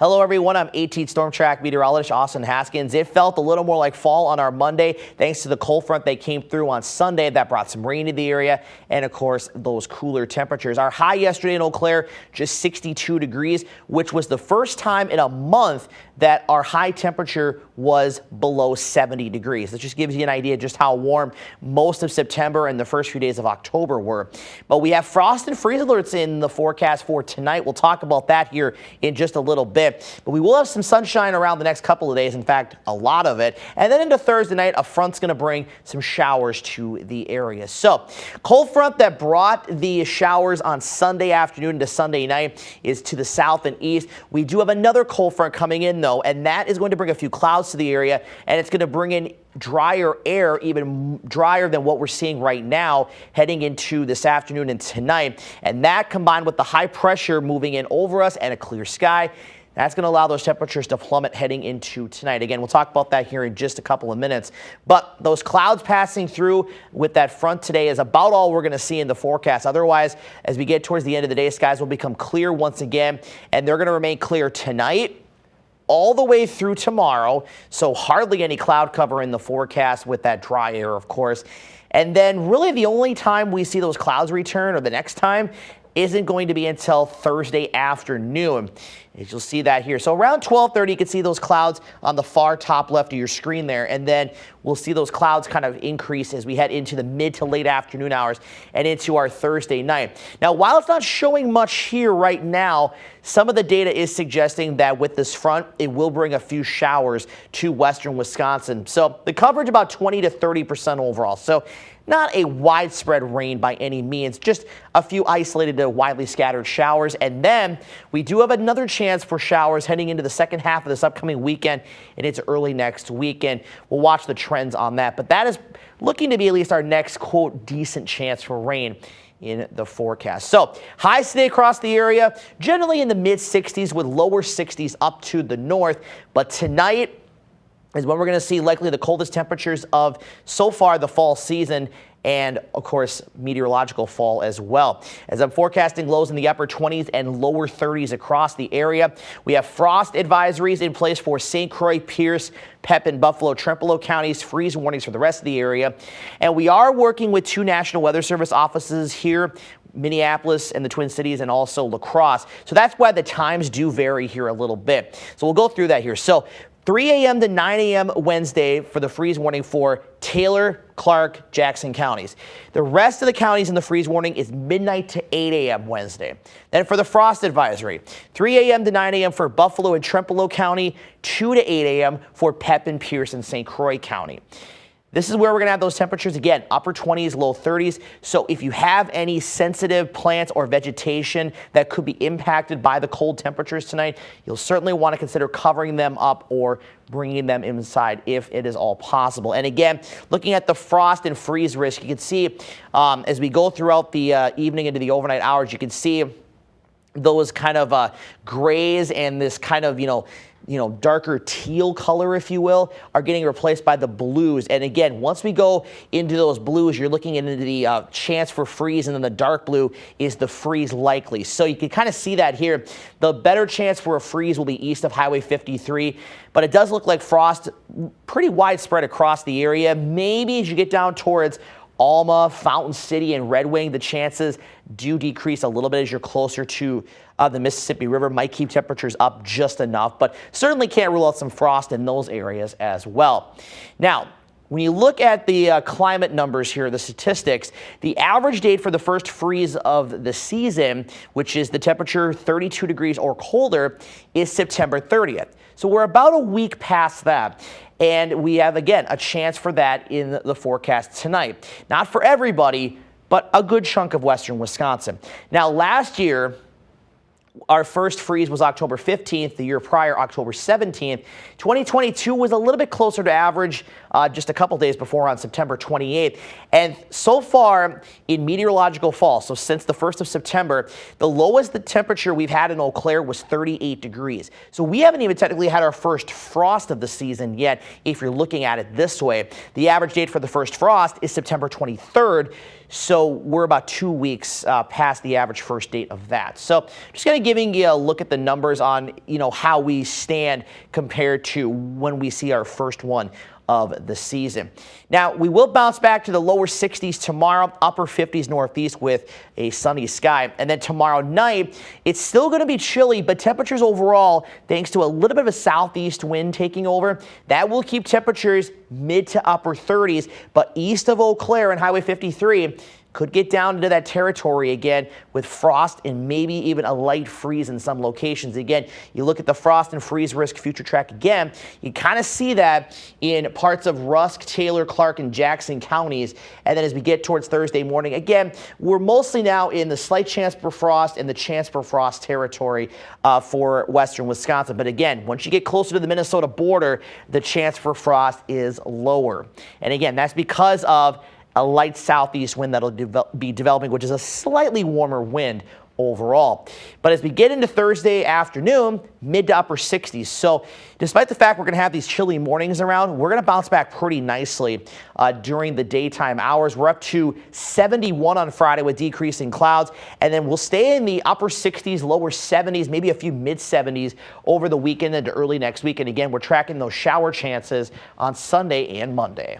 Hello, everyone. I'm 18 Storm Track meteorologist Austin Haskins. It felt a little more like fall on our Monday thanks to the cold front that came through on Sunday that brought some rain to the area and, of course, those cooler temperatures. Our high yesterday in Eau Claire, just 62 degrees, which was the first time in a month that our high temperature was below 70 degrees. That just gives you an idea just how warm most of September and the first few days of October were. But we have frost and freeze alerts in the forecast for tonight. We'll talk about that here in just a little bit. But we will have some sunshine around the next couple of days. In fact, a lot of it. And then into Thursday night, a front's going to bring some showers to the area. So cold front that brought the showers on Sunday afternoon to Sunday night is to the south and east. We do have another cold front coming in, though, and that is going to bring a few clouds to the area, and it's going to bring in drier air, even drier than what we're seeing right now heading into this afternoon and tonight. And that combined with the high pressure moving in over us and a clear sky, that's going to allow those temperatures to plummet heading into tonight. Again, we'll talk about that here in just a couple of minutes. But those clouds passing through with that front today is about all we're going to see in the forecast. Otherwise, as we get towards the end of the day, skies will become clear once again, and they're going to remain clear tonight all the way through tomorrow. So hardly any cloud cover in the forecast with that dry air, of course. And then really the only time we see those clouds return, or the next time, isn't going to be until Thursday afternoon. As you'll see that here. So around 12:30, you can see those clouds on the far top left of your screen there. And then we'll see those clouds kind of increase as we head into the mid to late afternoon hours and into our Thursday night. Now, while it's not showing much here right now, some of the data is suggesting that with this front, it will bring a few showers to western Wisconsin. So the coverage about 20 to 30% overall. So not a widespread rain by any means, just a few isolated to widely scattered showers. And then we do have another chance for showers heading into the second half of this upcoming weekend and into early next weekend. We'll watch the trends on that. But that is looking to be at least our next, quote, decent chance for rain in the forecast. So highs today across the area, generally in the mid 60s with lower 60s up to the north. But tonight is when we're going to see likely the coldest temperatures of so far the fall season, and of course meteorological fall as well. As I'm forecasting lows in the upper 20s and lower 30s across the area. We have frost advisories in place for St. Croix, Pierce, Pepin, Buffalo, Trempealeau counties, freeze warnings for the rest of the area. And we are working with two National Weather Service offices here, Minneapolis and the Twin Cities, and also La Crosse. So that's why the times do vary here a little bit. So we'll go through that here. So 3 a.m. to 9 a.m. Wednesday for the freeze warning for Taylor, Clark, Jackson counties. The rest of the counties in the freeze warning is midnight to 8 a.m. Wednesday. Then for the frost advisory, 3 a.m. to 9 a.m. for Buffalo and Trempealeau County, 2 to 8 a.m. for Pepin, Pierce, and St. Croix County. This is where we're going to have those temperatures again, upper 20s, low 30s. So if you have any sensitive plants or vegetation that could be impacted by the cold temperatures tonight, you'll certainly want to consider covering them up or bringing them inside if it is all possible. And again, looking at the frost and freeze risk, you can see as we go throughout the evening into the overnight hours, you can see those kind of grays and this kind of, darker teal color, if you will, are getting replaced by the blues. And again, once we go into those blues, you're looking into the chance for freeze, and then the dark blue is the freeze likely. So you can kind of see that here. The better chance for a freeze will be east of Highway 53, but it does look like frost pretty widespread across the area. Maybe as you get down towards Alma, Fountain City, and Red Wing, the chances do decrease a little bit as you're closer to the Mississippi River. Might keep temperatures up just enough, but certainly can't rule out some frost in those areas as well. Now, when you look at the climate numbers here, the statistics, the average date for the first freeze of the season, which is the temperature 32 degrees or colder, is September 30th. So we're about a week past that. And we have, again, a chance for that in the forecast tonight. Not for everybody, but a good chunk of western Wisconsin. Now, last year, our first freeze was October 15th, the year prior, October 17th. 2022 was a little bit closer to average, just a couple days before on September 28th. And so far in meteorological fall, so since the 1st of September, the lowest the temperature we've had in Eau Claire was 38 degrees. So we haven't even technically had our first frost of the season yet, if you're looking at it this way. The average date for the first frost is September 23rd. So we're about 2 weeks past the average first date of that. So just kind of giving you a look at the numbers on, how we stand compared to when we see our first one of the season. Now, we will bounce back to the lower 60s tomorrow, upper 50s northeast with a sunny sky. And then tomorrow night, it's still going to be chilly, but temperatures overall, thanks to a little bit of a southeast wind taking over, that will keep temperatures mid to upper 30s. But east of Eau Claire and Highway 53, could get down into that territory again with frost and maybe even a light freeze in some locations. Again, you look at the frost and freeze risk future track again, you kind of see that in parts of Rusk, Taylor, Clark, and Jackson counties. And then as we get towards Thursday morning, again, we're mostly now in the slight chance for frost and the chance for frost territory for western Wisconsin. But again, once you get closer to the Minnesota border, the chance for frost is lower. And again, that's because of a light southeast wind that'll be developing, which is a slightly warmer wind overall. But as we get into Thursday afternoon, mid to upper 60s. So despite the fact we're going to have these chilly mornings around, we're going to bounce back pretty nicely during the daytime hours. We're up to 71 on Friday with decreasing clouds, and then we'll stay in the upper 60s, lower 70s, maybe a few mid 70s over the weekend into early next week. And again, we're tracking those shower chances on Sunday and Monday.